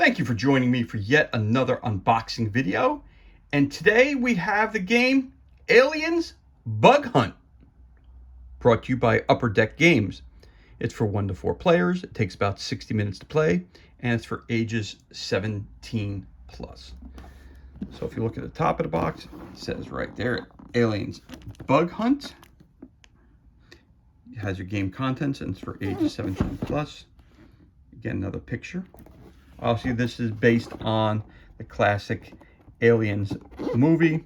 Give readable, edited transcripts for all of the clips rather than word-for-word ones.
Thank you for joining me for yet another unboxing video. And today we have the game Aliens Bug Hunt, brought to you by Upper Deck Games. It's for 1 to 4 players. It takes about 60 minutes to play, and it's for ages 17 plus. So if you look at the top of the box, it says right there, Aliens Bug Hunt. It has your game contents, and it's for ages 17 plus. Again, another picture. Obviously, this is based on the classic Aliens movie,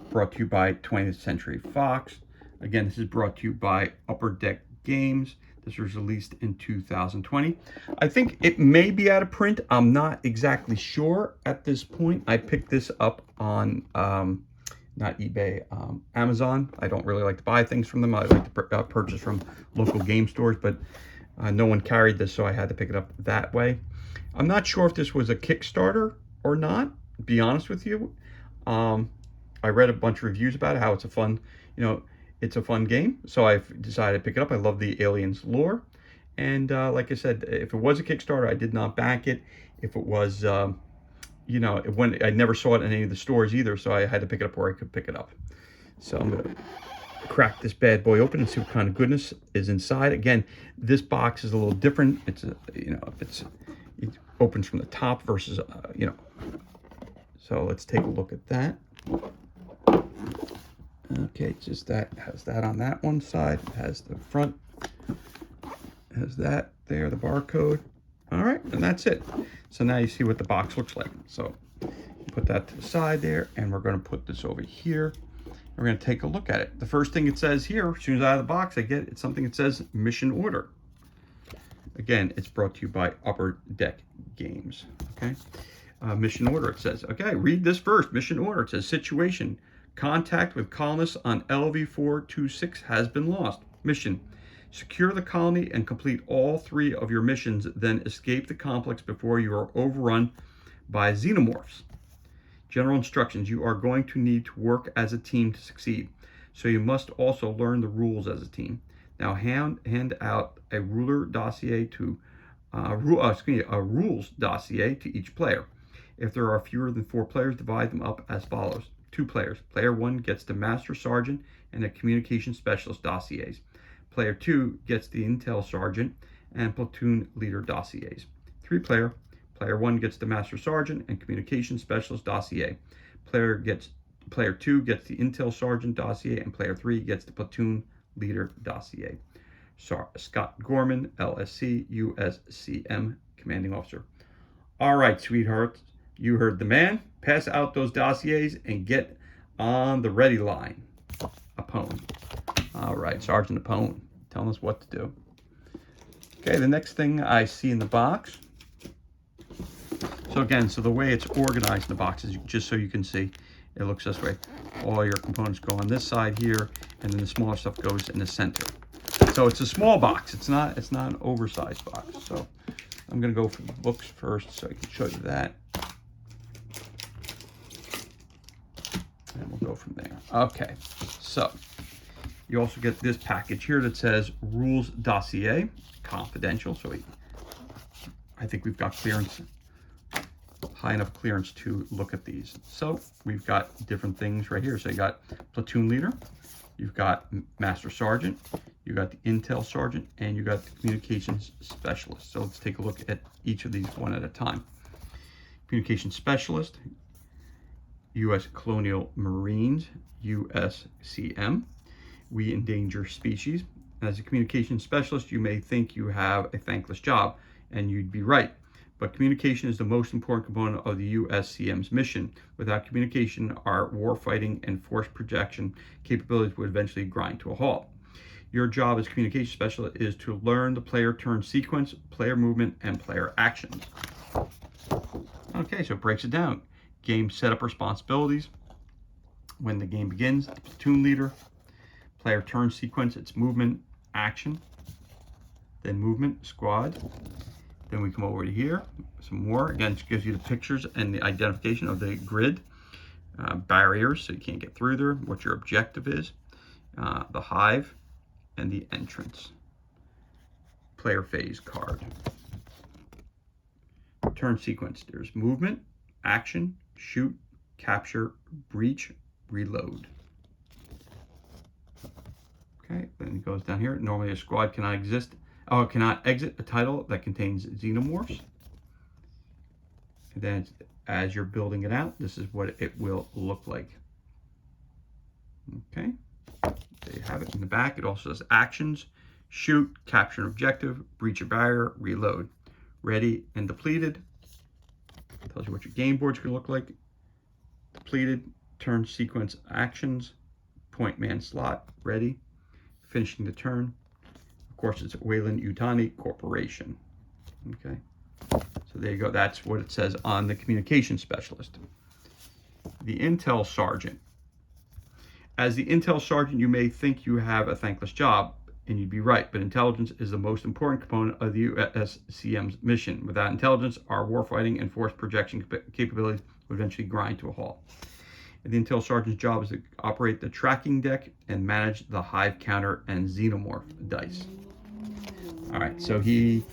brought to you by 20th Century Fox. Again, this is brought to you by Upper Deck Games. This was released in 2020. I think it may be out of print. I'm not exactly sure at this point. I picked this up on, not eBay, Amazon. I don't really like to buy things from them. I like to purchase from local game stores, but no one carried this, so I had to pick it up that way. I'm not sure if this was a Kickstarter or not, to be honest with you. I read a bunch of reviews about it, how it's a fun, it's a fun game. So I've decided to pick it up. I love the Aliens lore. And like I said, if it was a Kickstarter, I did not back it. If it was, I never saw it in any of the stores either, so I had to pick it up where I could pick it up. So I'm going to crack this bad boy open and see what kind of goodness is inside. Again, this box is a little different. It's it opens from the top versus so let's take a look at that. Okay, just that has that on that one side, it has the front, has that there, the barcode. All right, and that's it. So now you see what the box looks like. So put that to the side there, and we're going to put this over here. We're going to take a look at it. The first thing it says here, as soon as out of the box, it's something that says mission order. Again, it's brought to you by Upper Deck Games. Okay, mission order, it says. Okay, read this first. Mission order, it says situation. Contact with colonists on LV-426 has been lost. Mission. Secure the colony and complete all 3 of your missions, then escape the complex before you are overrun by xenomorphs. General instructions. You are going to need to work as a team to succeed, so you must also learn the rules as a team. Now hand out a rules dossier to each player. If there are fewer than 4 players, divide them up as follows. 2 players. Player 1 gets the Master Sergeant and the Communication Specialist dossiers. Player 2 gets the Intel Sergeant and Platoon Leader dossiers. 3 player. Player 1 gets the Master Sergeant and Communication Specialist dossier. Player 2 gets the Intel Sergeant dossier, and Player 3 gets the Platoon Leader dossier. Scott Gorman, LSC, USCM, Commanding Officer. All right, sweethearts, you heard the man. Pass out those dossiers and get on the ready line. Apone. All right, Sergeant Apone, telling us what to do. Okay, the next thing I see in the box. So again, the way it's organized in the box is just so you can see, it looks this way. All your components go on this side here, and then the smaller stuff goes in the center. So it's a small box. It's not an oversized box. So I'm going to go for the books first so I can show you that. And we'll go from there. Okay, so you also get this package here that says Rules Dossier, confidential. So I think we've got clearance, high enough clearance to look at these. So we've got different things right here. So you got Platoon Leader, you've got Master Sergeant, you got the Intel Sergeant, and you got the Communications Specialist. So let's take a look at each of these one at a time. Communications Specialist, U.S. Colonial Marines, USCM. We endanger species. As a communications specialist, you may think you have a thankless job, and you'd be right. But communication is the most important component of the USCM's mission. Without communication, our warfighting and force projection capabilities would eventually grind to a halt. Your job as communication specialist is to learn the player turn sequence, player movement, and player actions. Okay, so it breaks it down. Game setup responsibilities. When the game begins, the platoon leader. Player turn sequence, it's movement, action. Then movement, squad. Then we come over to here, some more. Again, it gives you the pictures and the identification of the grid. Barriers, so you can't get through there. What your objective is. The hive and the entrance. Player phase card. turn sequence. There's movement, action, shoot, capture, breach, reload. Okay, then it goes down here. Normally a squad cannot exit a title that contains xenomorphs. And then as you're building it out, this is what it will look like. Okay, there you have it in the back. It also says actions, shoot, capture an objective, breach a barrier, reload. Ready and depleted. Tells you what your game board's gonna look like. Depleted, turn sequence actions, point man slot, ready, finishing the turn. Of course, it's Weyland-Yutani Corporation. Okay, so there you go. That's what it says on the communication specialist. The Intel Sergeant. As the Intel Sergeant, you may think you have a thankless job, and you'd be right, but intelligence is the most important component of the USCM's mission. Without intelligence, our warfighting and force projection capabilities would eventually grind to a halt. And the Intel Sergeant's job is to operate the tracking deck and manage the hive counter and xenomorph dice. All right, so he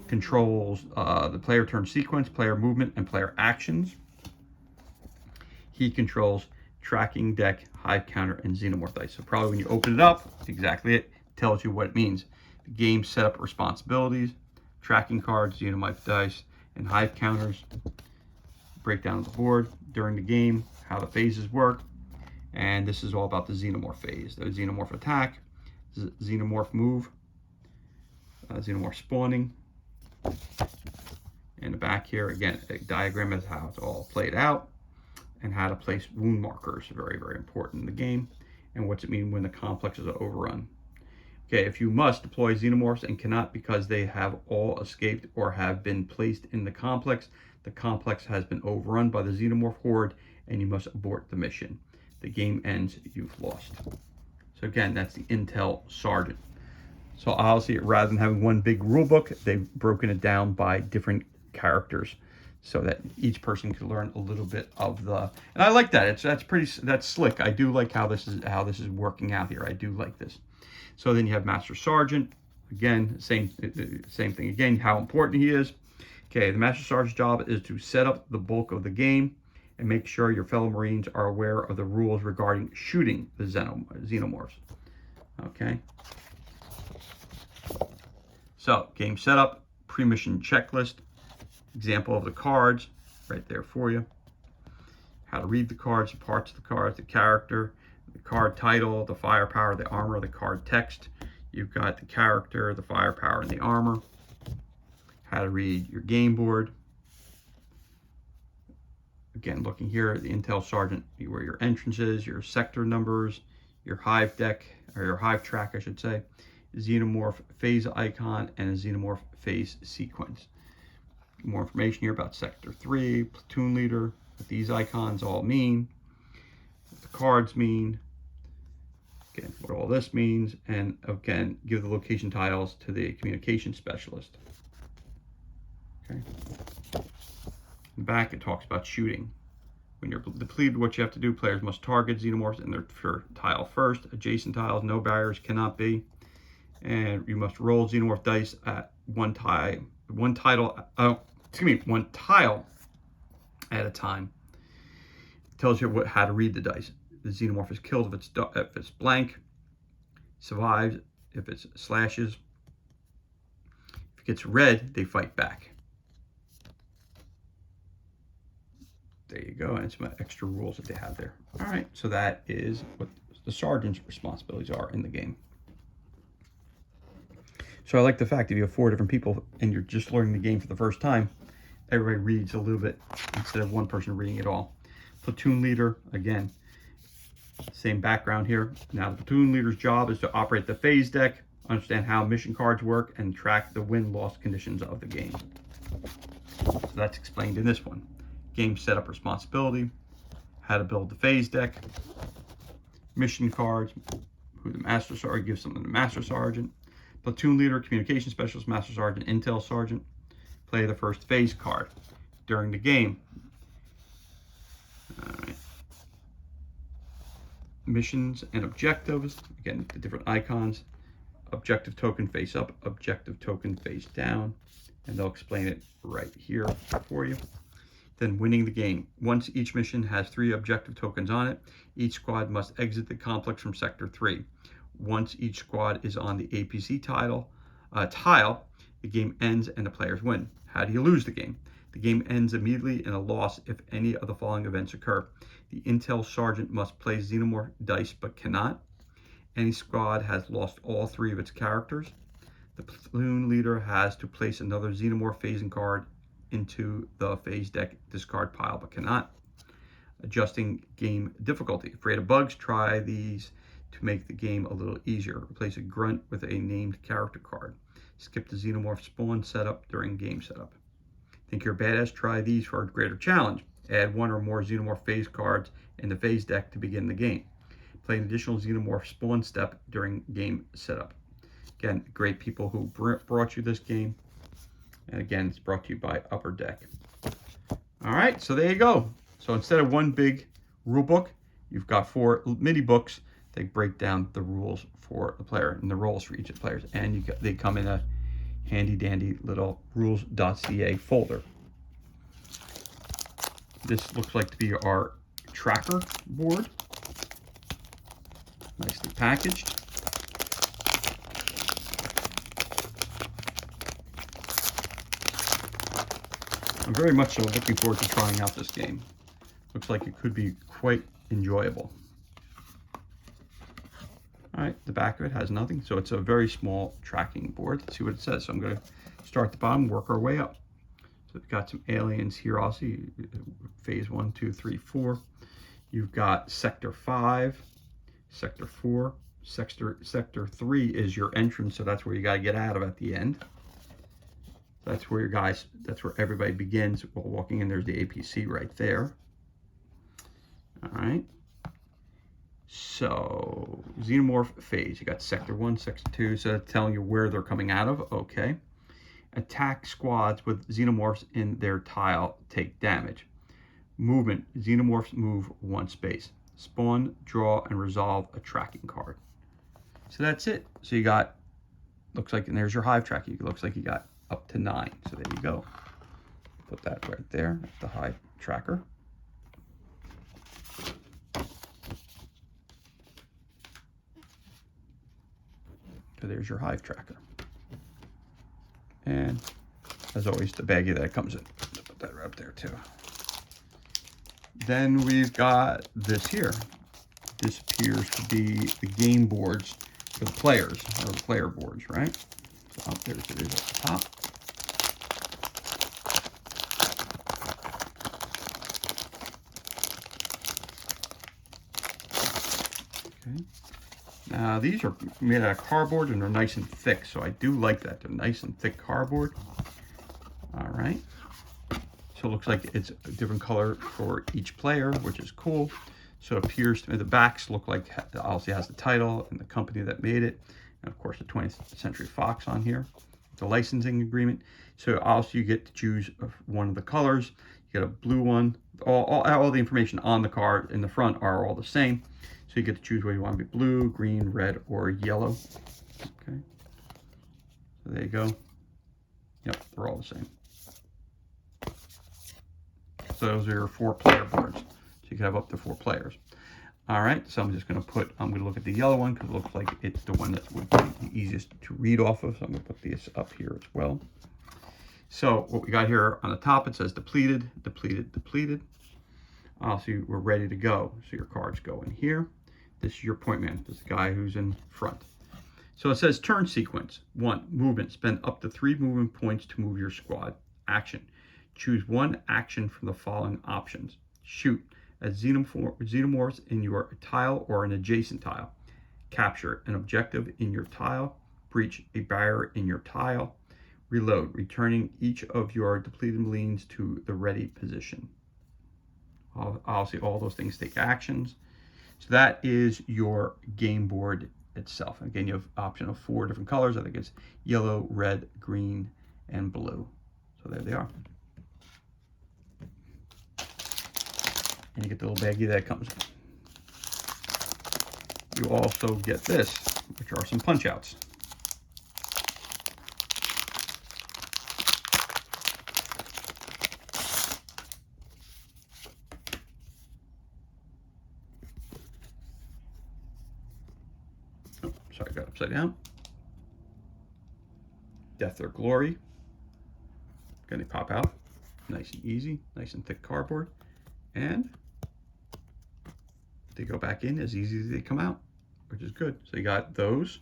controls the player turn sequence, player movement, and player actions. He controls tracking deck, hive counter, and xenomorph dice. So probably when you open it up, exactly it tells you what it means. The game setup responsibilities, tracking cards, xenomorph dice, and hive counters. Breakdown of the board during the game, how the phases work, and this is all about the xenomorph phase. The xenomorph attack, xenomorph move, xenomorph spawning. In the back here, again, a diagram of how it's all played out and how to place wound markers, very, very important in the game, and what's it mean when the complex is overrun. Okay, if you must deploy xenomorphs and cannot because they have all escaped or have been placed in the complex has been overrun by the xenomorph horde and you must abort the mission. The game ends, you've lost. So again, that's the Intel Sergeant. So obviously, rather than having one big rule book, they've broken it down by different characters so that each person can learn a little bit of the, and I like that. That's slick. I do like how this is working out here. I do like this. So then you have Master Sergeant. Again, same thing again, how important he is. Okay, the Master Sergeant's job is to set up the bulk of the game and make sure your fellow Marines are aware of the rules regarding shooting the xenomorphs. Okay. So, game setup, pre-mission checklist, example of the cards right there for you. How to read the cards, the parts of the cards, the character, the card title, the firepower, the armor, the card text. You've got the character, the firepower, and the armor. How to read your game board. Again, looking here at the Intel Sergeant, where your entrance is, your sector numbers, your hive deck, or your hive track, I should say, xenomorph phase icon, and a xenomorph phase sequence. More information here about Sector 3, platoon leader, what these icons all mean, what the cards mean, again, what all this means, and again, give the location tiles to the communication specialist. Okay. In the back, it talks about shooting. When you're depleted, what you have to do, players must target xenomorphs in their tile first. Adjacent tiles, no barriers cannot be. And you must roll xenomorph dice at one tile at a time. It tells you how to read the dice. The xenomorph is killed if it's blank, survives if it's slashes. If it gets red, they fight back. There you go, and it's my extra rules that they have there. All right, so that is what the sergeant's responsibilities are in the game. So I like the fact that if you have 4 different people and you're just learning the game for the first time, everybody reads a little bit instead of one person reading it all. Platoon leader, again, same background here. Now the platoon leader's job is to operate the phase deck, understand how mission cards work, and track the win-loss conditions of the game. So that's explained in this one. Game setup responsibility, how to build the phase deck, mission cards, who the Master Sergeant gives something to the Master Sergeant, platoon leader, communication specialist, Master Sergeant, Intel Sergeant, play the first phase card during the game. All right. Missions and objectives, again, the different icons, objective token face up, objective token face down, and they'll explain it right here for you. Then winning the game. Once each mission has 3 objective tokens on it, each squad must exit the complex from Sector 3. Once each squad is on the APC tile, the game ends and the players win. How do you lose the game? The game ends immediately in a loss if any of the following events occur. The Intel Sergeant must play Xenomorph dice but cannot. Any squad has lost all 3 of its characters. The platoon leader has to place another Xenomorph phasing card into the phase deck discard pile but cannot. Adjusting game difficulty. Afraid of bugs? Try these to make the game a little easier. Replace a grunt with a named character card. Skip the Xenomorph spawn setup during game setup. Think you're badass? Try these for a greater challenge. Add 1 or more Xenomorph phase cards in the phase deck to begin the game. Play an additional Xenomorph spawn step during game setup. Again, great people who brought you this game. And again, it's brought to you by Upper Deck. All right, so there you go. So instead of one big rule book, you've got 4 mini books that break down the rules for the player and the roles for each of the players. And they come in a handy dandy little rules.ca folder. This looks like to be our tracker board. Nicely packaged. I'm very much so looking forward to trying out this game. Looks like it could be quite enjoyable. All right, the back of it has nothing, so it's a very small tracking board. Let's see what it says. So I'm going to start at the bottom, work our way up. So we've got some aliens here also, phase 1, 2, 3, 4. You've got Sector 5, Sector 4, Sector 3 is your entrance, so that's where you got to get out of at the end. That's where that's where everybody begins while walking in. There's the APC right there. All right. So, Xenomorph phase. You got Sector 1, Sector 2, so that's telling you where they're coming out of. Okay. Attack squads with Xenomorphs in their tile take damage. Movement. Xenomorphs move 1 space. Spawn, draw, and resolve a tracking card. So that's it. So you got, looks like, and there's your hive tracking. It looks like you got up to 9. So there you go. Put that right there. That's the hive tracker. So there's your hive tracker. And as always, the baggie that it comes in. So put that right up there too. Then we've got this here. This appears to be the game boards for the players, or the player boards, right? So up there it is at the top. Okay. Now these are made out of cardboard and they're nice and thick, so I do like that. They're nice and thick cardboard. All right. So it looks like it's a different color for each player, which is cool. So it appears to me the backs look like it obviously has the title and the company that made it, and of course the 20th Century Fox on here, the licensing agreement. So also you get to choose one of the colors. You get a blue one. All the information on the card in the front are all the same. So you get to choose whether you want to be blue, green, red, or yellow. Okay. So there you go. Yep, they're all the same. So those are your 4 player boards. So you can have up to 4 players. All right, so I'm going to look at the yellow one because it looks like it's the one that would be the easiest to read off of. So I'm going to put this up here as well. So what we got here on the top, it says depleted, depleted, depleted. So we're ready to go. So your cards go in here. This is your point man. This is the guy who's in front. So it says turn sequence. 1, movement. Spend up to 3 movement points to move your squad. Action. Choose 1 action from the following options. Shoot at xenomorphs in your tile or an adjacent tile. Capture an objective in your tile. Breach a barrier in your tile. Reload, returning each of your depleted marines to the ready position. Obviously, all those things take actions. So that is your game board itself. Again, you have an option of 4 different colors. I think it's yellow, red, green, and blue. So there they are. And you get the little baggie that comes in. You also get this, which are some punch outs. upside down. Death or Glory. Gonna pop out. Nice and easy, nice and thick cardboard. And they go back in as easy as they come out, which is good. So you got those,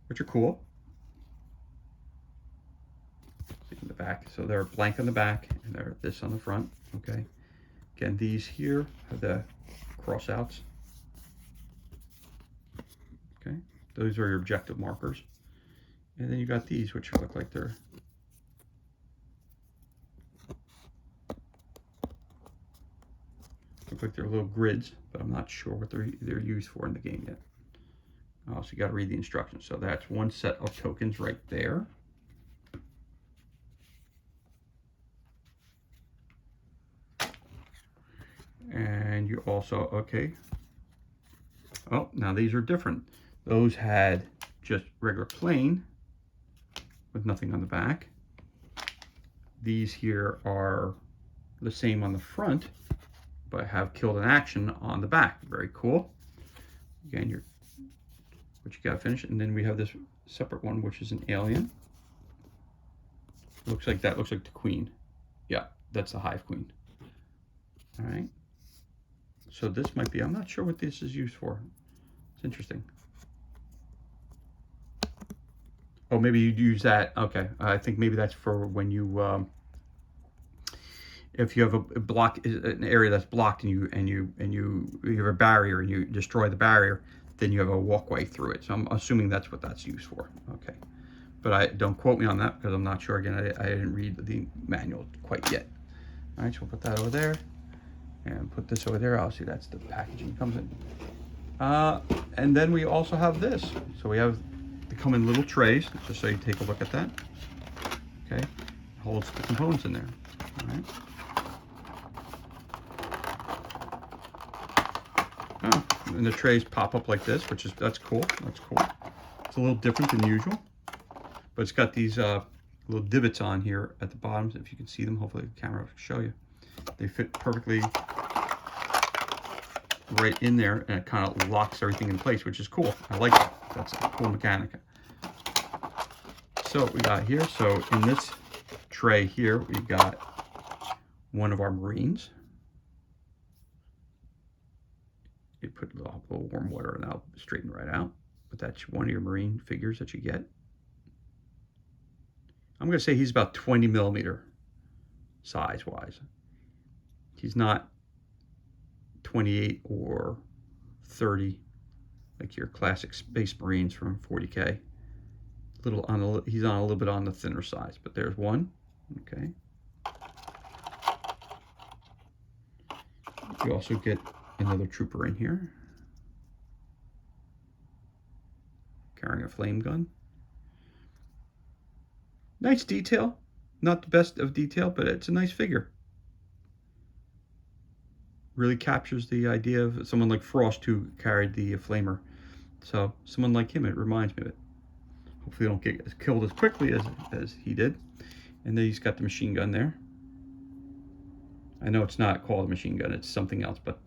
which are cool. In the back, so they're blank on the back and they're this on the front. Okay, again, these here are the crossouts. Okay, those are your objective markers. And then you got these, which look like they're little grids, but I'm not sure what they're used for in the game yet. Oh, so you got to read the instructions. So that's one set of tokens right there. And you also, okay. Oh, now these are different. Those had just regular plain with nothing on the back. These here are the same on the front, but have killed an action on the back. Very cool. Again, what you gotta finish. And then we have this separate one, which is an alien. Looks like that looks like the queen. Yeah, that's the hive queen. All right. So this might be, I'm not sure what this is used for. It's interesting. Oh, maybe you'd use that. Okay, I think maybe that's for when you, if you have a block, an area that's blocked, and you have a barrier and you destroy the barrier, then you have a walkway through it. So I'm assuming that's what that's used for. Okay, but don't quote me on that because I'm not sure. Again, I didn't read the manual quite yet. All right, so we'll put that over there. And put this over there. Obviously, that's the packaging comes in. And then we also have this. So we have, they come in little trays, just so you take a look at that. Okay, holds the components in there. All right. Oh, and the trays pop up like this, that's cool. That's cool. It's a little different than usual, but it's got these little divots on here at the bottom. If you can see them, hopefully the camera will show you. They fit perfectly right in there, and it kind of locks everything in place, which is cool. I like that. That's a cool mechanic. So what we got here, so in this tray here, we've got one of our Marines. You put a little warm water and that'll straighten right out. But that's one of your Marine figures that you get. I'm going to say he's about 20 millimeter size-wise. He's not 28 or 30 like your classic Space Marines from 40K. He's on a little bit on the thinner size, but there's one. Okay. You also get another trooper in here carrying a flame gun. Nice detail. Not the best of detail, but it's a nice figure. Really captures the idea of someone like Frost who carried the flamer. So someone like him, it reminds me of it. Hopefully they don't get killed as quickly as he did. And then he's got the machine gun there. I know it's not called a machine gun, it's something else, but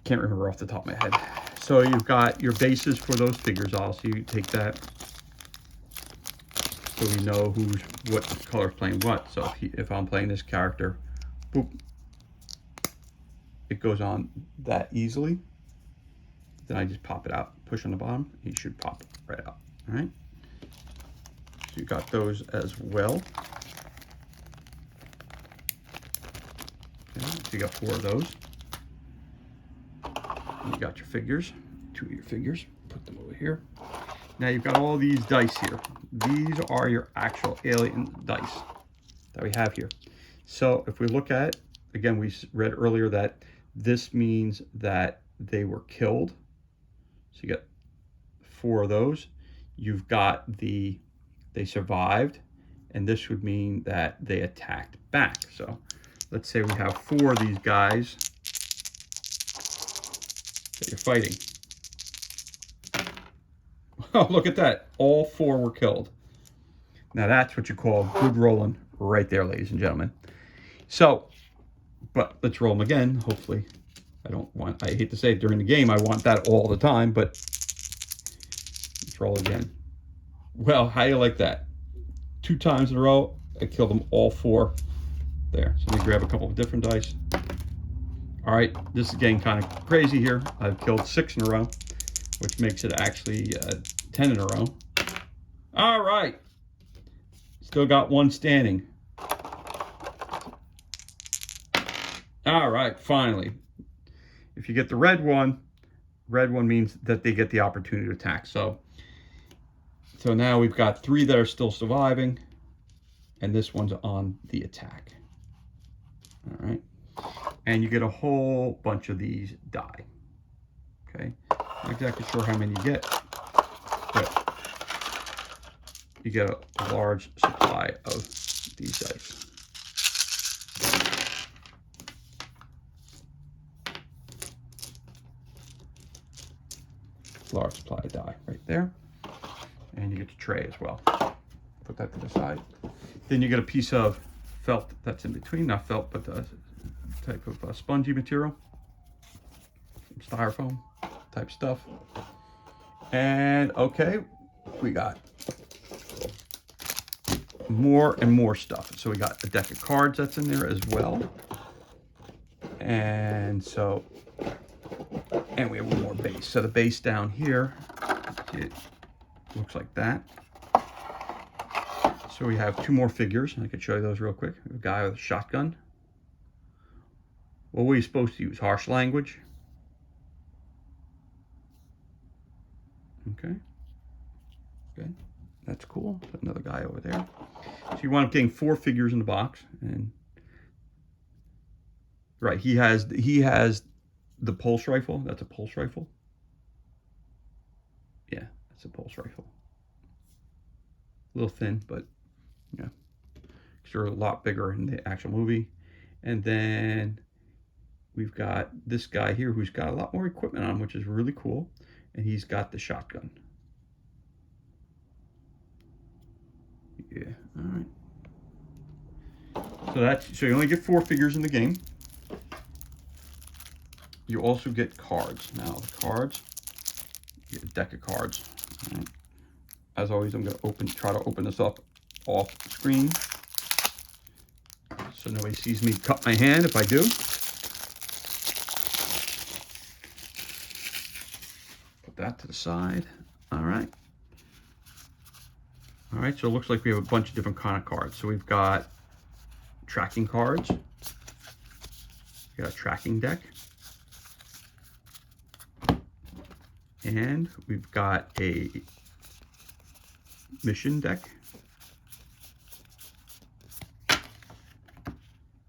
can't remember off the top of my head. So you've got your bases for those figures also. You take that so we know what color's playing what. So if I'm playing this character, boop, it goes on that easily. Then I just pop it out, push on the bottom, and you should pop it right out. All right. So you got those as well. Okay, so you got 4 of those. And you got your figures, 2 of your figures. Put them over here. Now you've got all these dice here. These are your actual alien dice that we have here. So if we look at it, again, we read earlier that this means that they were killed. So you got 4 of those. You've got they survived, and this would mean that they attacked back. So let's say we have 4 of these guys that you're fighting. Oh, look at that. All 4 were killed. Now that's what you call good rolling right there, ladies and gentlemen. So, but let's roll them again, hopefully. I hate to say it during the game, I want that all the time, but let's roll again. Well, how do you like that? 2 times in a row, I killed them all 4 there. So let me grab a couple of different dice. All right, this is getting kind of crazy here. I've killed 6 in a row, which makes it actually 10 in a row. All right, still got 1 standing. All right, finally. If you get the red one means that they get the opportunity to attack. So now we've got 3 that are still surviving, and this one's on the attack. All right, and you get a whole bunch of these die. Okay, not exactly sure how many you get, but you get a large supply of these dice. Large supply of die right there. And you get the tray as well. Put that to the side. Then you get a piece of felt that's in between, not felt, but the type of spongy material, some styrofoam type stuff. And okay, we got more and more stuff. So we got a deck of cards that's in there as well. And we have one more base. So the base down here, it looks like that. So we have 2 more figures. I could show you those real quick. A guy with a shotgun. What were you supposed to use? Harsh language? Okay. Okay. That's cool. Another guy over there. So you wind up getting 4 figures in the box. And right, he has the pulse rifle. That's a pulse rifle. Yeah, that's a pulse rifle. A little thin, but yeah, sure, a lot bigger in the actual movie. And then we've got this guy here who's got a lot more equipment on, which is really cool. And he's got the shotgun. Yeah, all right. So you only get 4 figures in the game. You also get cards. Now the cards, you get a deck of cards. All right. As always, I'm going to try to open this up off screen, so nobody sees me cut my hand if I do. Put that to the side. All right. All right, so it looks like we have a bunch of different kind of cards. So we've got tracking cards. We got a tracking deck. And we've got a mission deck.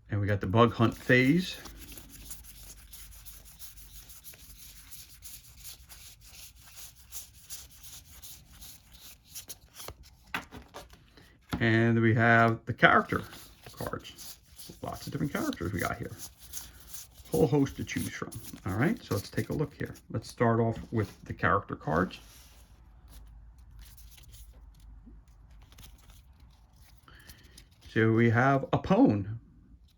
And we got the bug hunt phase. And we have the character cards. Lots of different characters we got here. Whole host to choose from. All right, so let's take a look here. Let's start off with the character cards. So we have a pwn.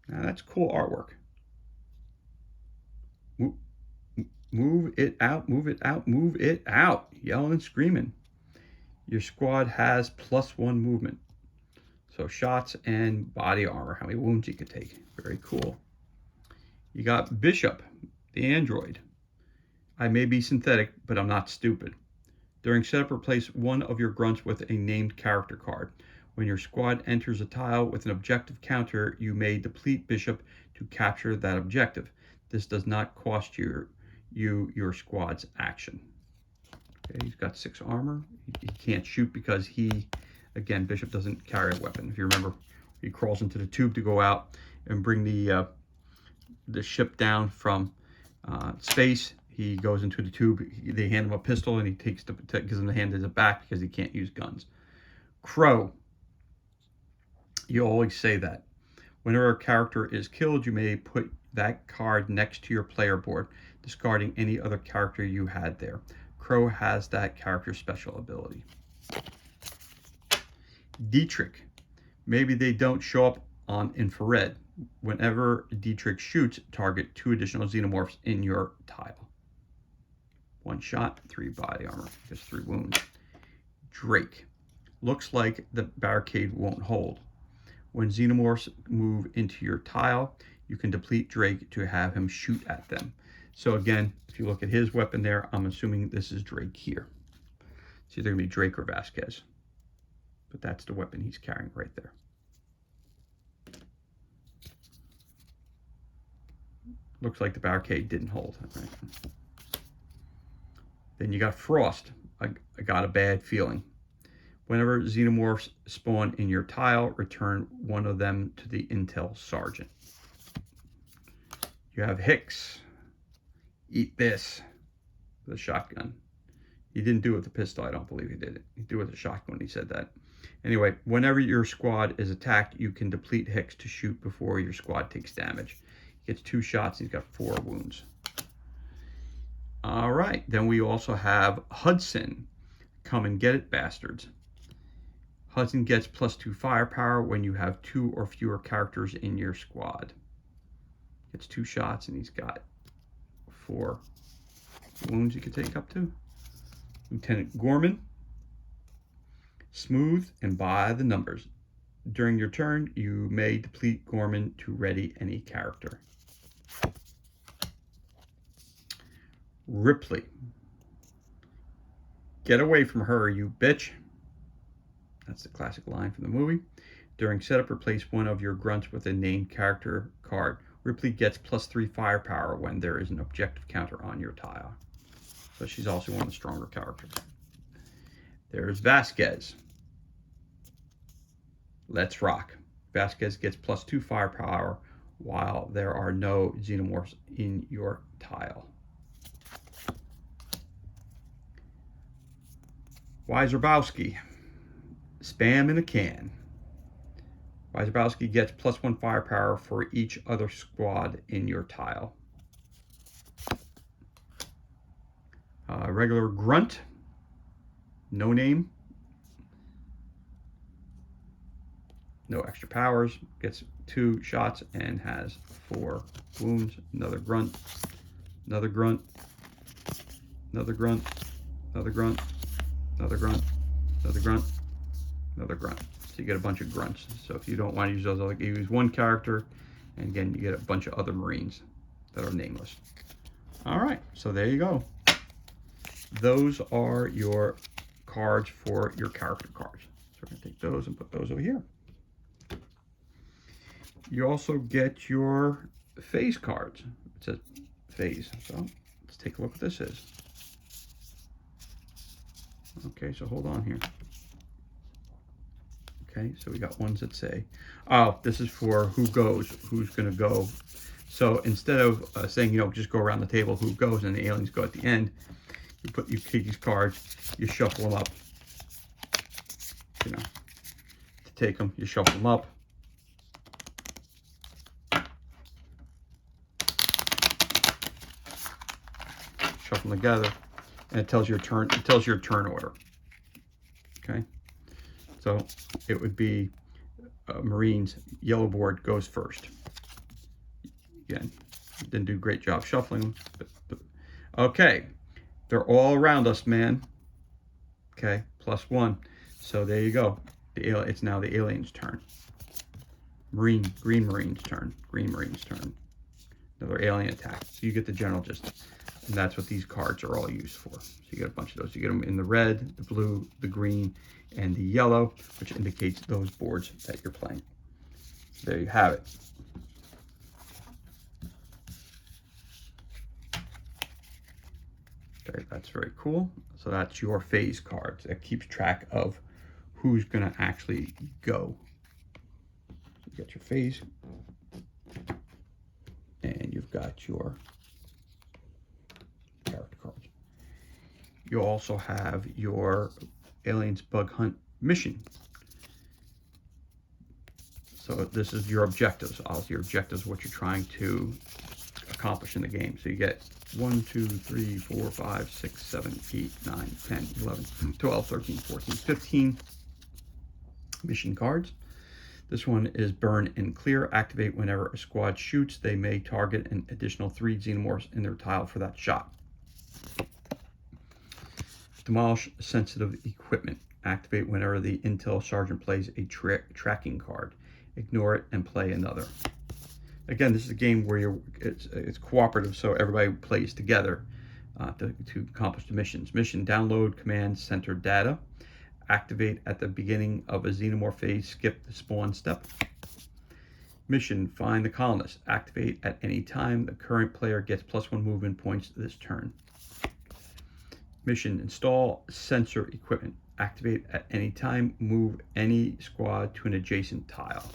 Now that's cool artwork. Move it out, move it out, move it out. Yelling and screaming. Your squad has +1 movement. So shots and body armor, how many wounds you can take. Very cool. You got Bishop, the android. I may be synthetic, but I'm not stupid. During setup, replace one of your grunts with a named character card. When your squad enters a tile with an objective counter, you may deplete Bishop to capture that objective. This does not cost your squad's action. Okay, he's got 6 armor. He can't shoot because again, Bishop doesn't carry a weapon. If you remember, he crawls into the tube to go out and bring the ship down from space. He goes into the tube. They hand him a pistol, and he gives him the hand it back because he can't use guns. Crow. You always say that. Whenever a character is killed, you may put that card next to your player board, discarding any other character you had there. Crow has that character special ability. Dietrich. Maybe they don't show up on infrared. Whenever Dietrich shoots, target 2 additional xenomorphs in your tile. 1 shot, 3 body armor, just 3 wounds. Drake. Looks like the barricade won't hold. When xenomorphs move into your tile, you can deplete Drake to have him shoot at them. So again, if you look at his weapon there, I'm assuming this is Drake here. It's either going to be Drake or Vasquez. But that's the weapon he's carrying right there. Looks like the barricade didn't hold. Right? Then you got Frost. I got a bad feeling. Whenever xenomorphs spawn in your tile, return 1 of them to the Intel Sergeant. You have Hicks. Eat this. With a shotgun. He didn't do it with a pistol. I don't believe he did it. He did it with a shotgun when he said that. Anyway, whenever your squad is attacked, you can deplete Hicks to shoot before your squad takes damage. He gets 2 shots. He's got 4 wounds. All right. Then we also have Hudson. Come and get it, bastards. Hudson gets +2 firepower when you have 2 or fewer characters in your squad. Gets 2 shots and he's got 4 wounds you can take up to. Lieutenant Gorman. Smooth and by the numbers. During your turn, you may deplete Gorman to ready any character. Ripley. Get away from her, you bitch. That's the classic line from the movie. During setup, replace 1 of your grunts with a named character card. Ripley gets +3 firepower when there is an objective counter on your tile. So she's also one of the stronger characters. There's Vasquez. Let's rock. Vasquez gets +2 firepower while there are no xenomorphs in your tile. Wyzerowski. Spam in a can. Wyzerowski gets +1 firepower for each other squad in your tile. Regular grunt. No name. No extra powers. Gets 2 shots and has 4 wounds. Another grunt. Another grunt. Another grunt. Another grunt. Another grunt. Another grunt. Another grunt. So you get a bunch of grunts. So if you don't want to use those, like you use 1 character, and again you get a bunch of other Marines that are nameless. All right, so there you go. Those are your cards for your character cards. So we're going to take those and put those over here. You also get your phase cards. It says phase. So let's take a look what this is. Okay, so hold on here. Okay, so we got ones that say, oh, this is for who goes, who's going to go. So instead of saying, you know, just go around the table, who goes, and the aliens go at the end, you take these cards, you shuffle them up. You know, to take them, you shuffle them up. Shuffle them together, and it tells your turn. It tells your turn order. Okay, so it would be Marines. Yellow board goes first. Again, didn't do a great job shuffling them. But okay, they're all around us, man. Okay, +1. So there you go. It's now the aliens' turn. Green Marine's turn. Green Marine's turn. Another alien attack. So you get the general gist. And that's what these cards are all used for. So you get a bunch of those. You get them in the red, the blue, the green, and the yellow, which indicates those boards that you're playing. There you have it. Okay, that's very cool. So that's your phase cards. That keeps track of who's going to actually go. You got your phase, and you've got your character cards. You also have your Aliens Bug Hunt mission. So this is your objectives. Your objectives, what you're trying to accomplish in the game. So you get 1, 2, 3, 4, 5, 6, 7, 8, 9, 10, 11, 12, 13, 14, 15 mission cards. This one is burn and clear. Activate whenever a squad shoots. They may target an additional 3 xenomorphs in their tile for that shot. Demolish sensitive equipment. Activate whenever the intel sergeant plays a tracking card. Ignore it and play another. Again, this is a game where it's cooperative, so everybody plays together to accomplish the missions. Mission: download command center data. Activate at the beginning of a xenomorph phase. Skip the spawn step. Mission: find the colonist. Activate at any time. The current player gets +1 movement points this turn. Mission: install sensor equipment. Activate at any time. Move any squad to an adjacent tile.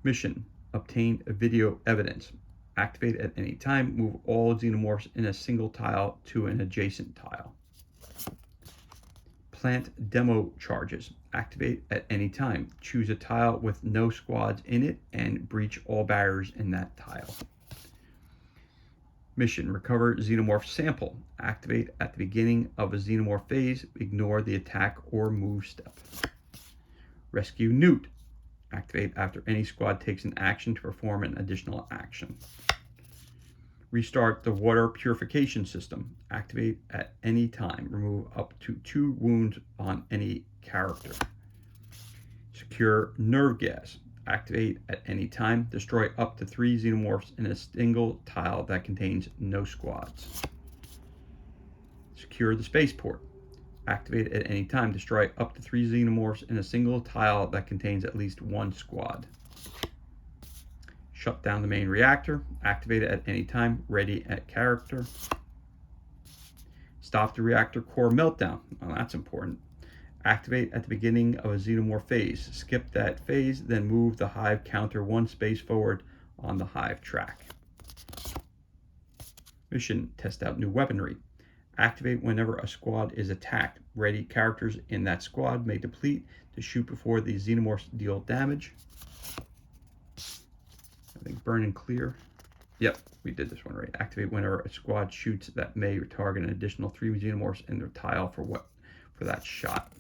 Mission: obtain video evidence. Activate at any time. Move all xenomorphs in a single tile to an adjacent tile. Plant demo charges. Activate at any time. Choose a tile with no squads in it and breach all barriers in that tile. Mission: recover xenomorph sample. Activate at the beginning of a xenomorph phase. Ignore the attack or move step. Rescue Newt. Activate after any squad takes an action to perform an additional action. Restart the water purification system. Activate at any time. Remove up to 2 wounds on any character. Secure nerve gas. Activate at any time. Destroy up to 3 xenomorphs in a single tile that contains no squads. Secure the spaceport. Activate at any time. Destroy up to 3 xenomorphs in a single tile that contains at least 1 squad. Shut down the main reactor. Activate it at any time. Ready at character. Stop the reactor core meltdown. Well, that's important. Activate at the beginning of a xenomorph phase. Skip that phase, then move the hive counter 1 space forward on the hive track. Mission: test out new weaponry. Activate whenever a squad is attacked. Ready characters in that squad may deplete to shoot before the xenomorphs deal damage. I think burn and clear. Yep, we did this one right. Activate whenever a squad shoots that may target an additional 3 xenomorphs in their tile for that shot.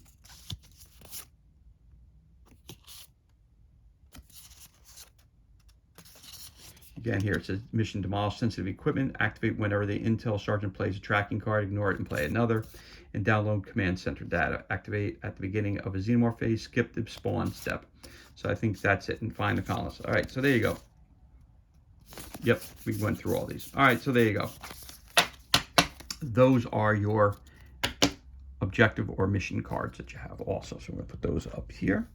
Again, here it says mission: demolish sensitive equipment. Activate whenever the intel sergeant plays a tracking card. Ignore it and play another. And download command center data. Activate at the beginning of a xenomorph phase. Skip the spawn step. So I think that's it. And find the colonist. All right, so there you go. Yep, we went through all these. All right, so there you go. Those are your objective or mission cards that you have also. So I'm going to put those up here.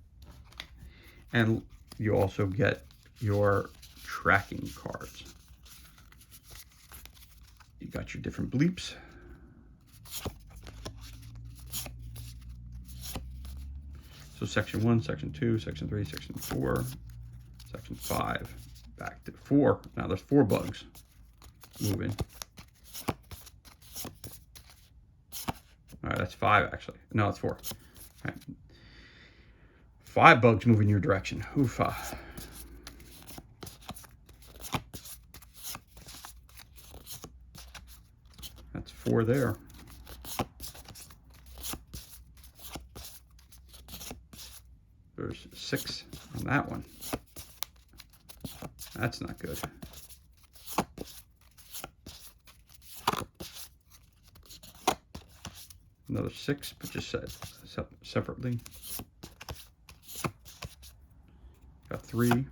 And you also get your tracking cards. You got your different bleeps. So section 1, section 2, section 3, section 4, section 5, back to 4. Now there's 4 bugs moving. All right, that's 5 actually. No, it's 4. All right. 5 bugs moving your direction. Oofa. That's 4 there. There's 6 on that one. That's not good. Another 6, but just separately. Got 3. Got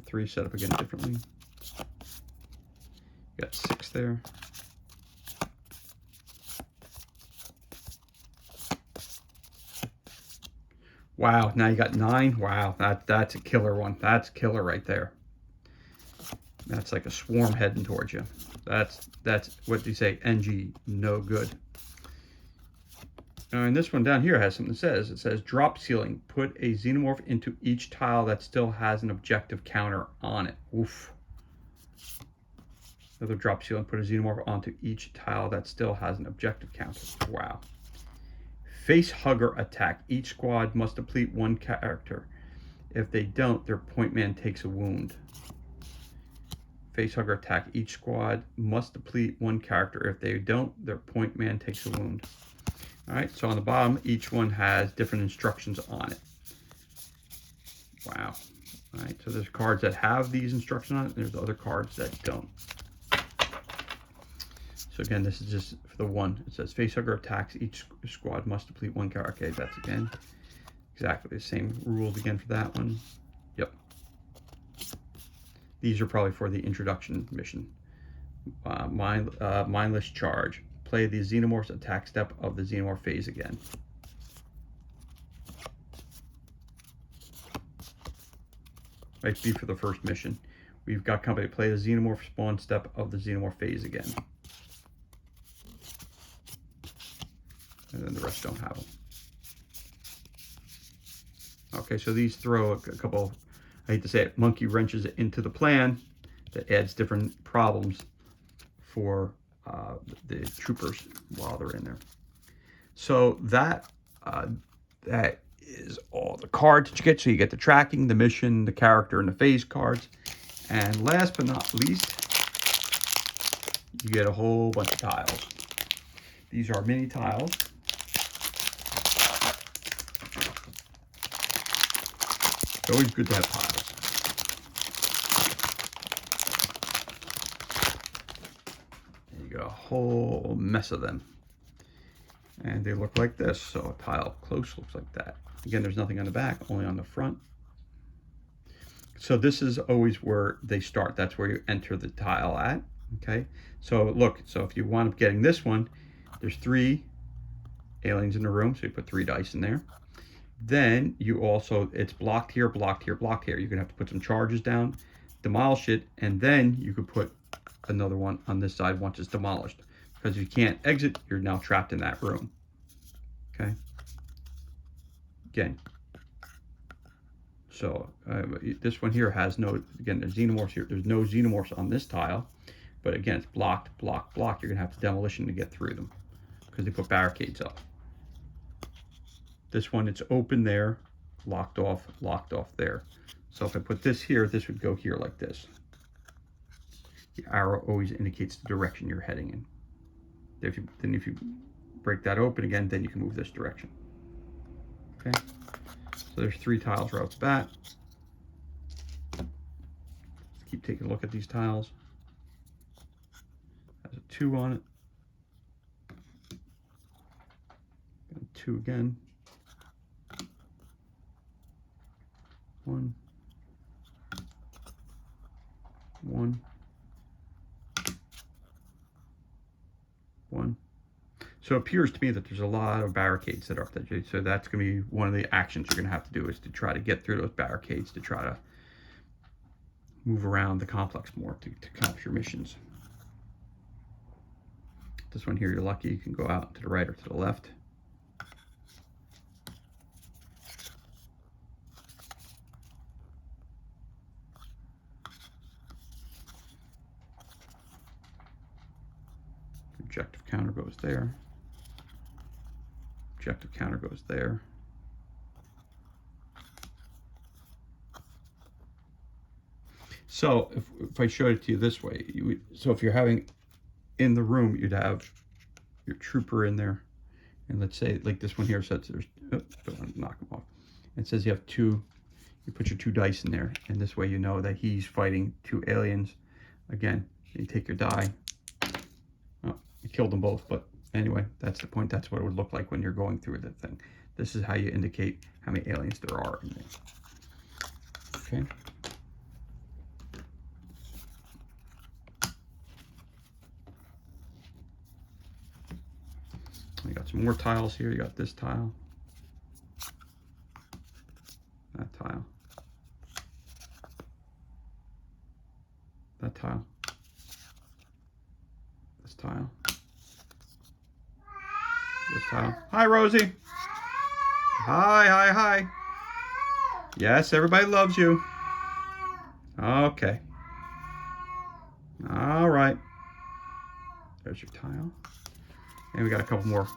3 set up again differently. Got 6 there. Wow, now you got 9. Wow, that's a killer one. That's killer right there. That's like a swarm heading towards you. That's what do you say? NG, no good. Now, and this one down here has something that says, it says drop ceiling. Put a xenomorph into each tile that still has an objective counter on it. Oof. Another drop ceiling. Put a xenomorph onto each tile that still has an objective counter. Wow. Face hugger attack. Each squad must deplete 1 character. If they don't, their point man takes a wound. Face hugger attack. Each squad must deplete 1 character. If they don't, their point man takes a wound. All right, so on the bottom, each one has different instructions on it. Wow. All right, so there's cards that have these instructions on it, and there's other cards that don't. So again, this is just for the one. It says facehugger attacks. Each squad must deplete one card. Okay, that's again exactly the same rules again for that one. Yep. These are probably for the introduction mission. Mindless charge. Play the Xenomorph's attack step of the Xenomorph phase again. Might be for the first mission. We've got company play the Xenomorph spawn step of the Xenomorph phase again. And then the rest don't have them. Okay, so these throw a couple, I hate to say it, monkey wrenches into the plan that adds different problems for the troopers while they're in there. So that is all the cards that you get. So you get the tracking, the mission, the character, and the phase cards. And last but not least, you get a whole bunch of tiles. These are mini tiles. It's always good to have tiles. And you got a whole mess of them. And they look like this. So a tile up close looks like that. Again, there's nothing on the back, only on the front. So this is always where they start. That's where you enter the tile at. Okay. So look, so if you wind up getting this one, there's 3 aliens in the room. So you put 3 dice in there. Then you also, it's blocked here, blocked here, blocked here. You're gonna have to put some charges down, demolish it, and then you could put another one on this side once it's demolished. Because if you can't exit, you're now trapped in that room. Okay. Again. So this one here has no, again, there's xenomorphs here. There's no xenomorphs on this tile. But again, it's blocked, blocked, blocked. You're gonna have to demolition to get through them because they put barricades up. This one, it's open there, locked off there. So if I put this here, this would go here like this. The arrow always indicates the direction you're heading in. Then if you break that open again, then you can move this direction. Okay, so there's 3 tiles right off the bat. Let's keep taking a look at these tiles. Has a 2 on it. And 2 again. 1, 1, 1. So it appears to me that there's a lot of barricades that are up there. So that's going to be one of the actions you're going to have to do, is to try to get through those barricades, to try to move around the complex more to accomplish your missions. This one here, you're lucky. You can go out to the right or to the left. Objective counter goes there. Objective counter goes there. So if I showed it to you this way, so if you're having in the room, you'd have your trooper in there, and let's say like this one here says there's, don't want to knock him off. It says you have 2. You put your 2 dice in there, and this way you know that he's fighting 2 aliens. Again, you take your die. Oh, you killed them both, but anyway, that's the point. That's what it would look like when you're going through the thing. This is how you indicate how many aliens there are in there. Okay. You got some more tiles here. You got this tile, that tile, that tile, this tile, this tile. Hi, Rosie. Hi, hi, hi. Yes, everybody loves you. Okay. All right. There's your tile. And we got a couple more.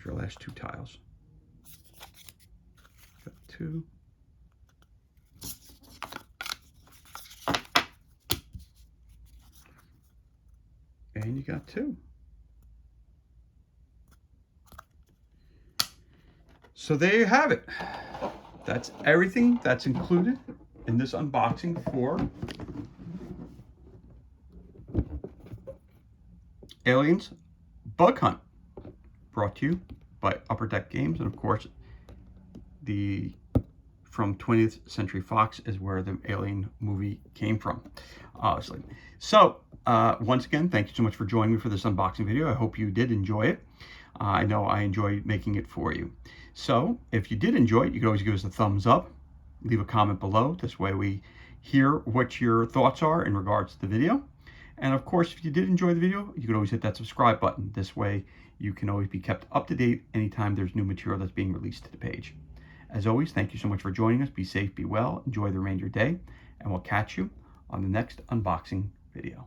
your last 2 tiles. Got 2. And you got 2. So there you have it. That's everything that's included in this unboxing for Aliens Bug Hunt, brought to you by Upper Deck Games, and of course from 20th Century Fox is where the Alien movie came from, obviously. So once again, thank you so much for joining me for this unboxing video. I hope you did enjoy it. I know I enjoyed making it for you. So if you did enjoy it, you can always give us a thumbs up, leave a comment below. This way we hear what your thoughts are in regards to the video. And of course, if you did enjoy the video, you can always hit that subscribe button. This way you can always be kept up to date anytime there's new material that's being released to the page. As always, thank you so much for joining us. Be safe, be well, enjoy the remainder of your day, and we'll catch you on the next unboxing video.